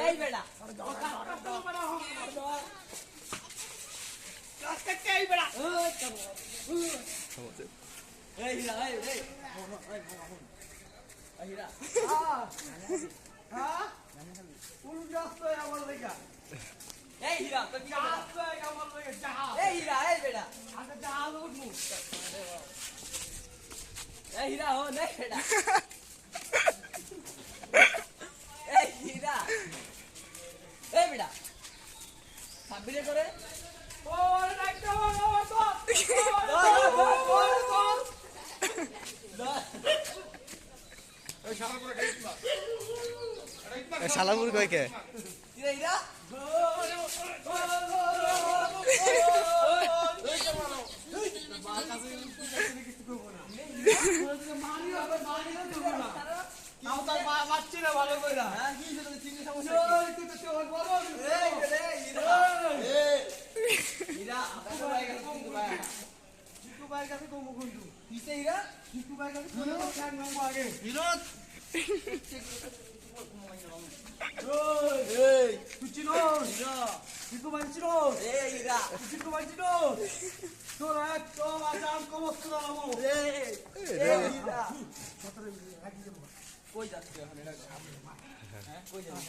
এই বেড়া এই বেড়া এই হীরা এই হীরা হ্যাঁ কোন রাস্তা আমার লেগা এই হীরা তো কি রাস্তা আমার লেগা জাহাজ এই হীরা এই বেড়া আগে জাহাজ উঠবো এই হীরা হো নাই বেড়া এই হীরা এই বেড়া সাবিরে করে ওরে ডাক্তার আমার তো শালাপুর কয় কে হীরা ভালো করে কই যাচ্ছে এখন এটা কই যাচ্ছে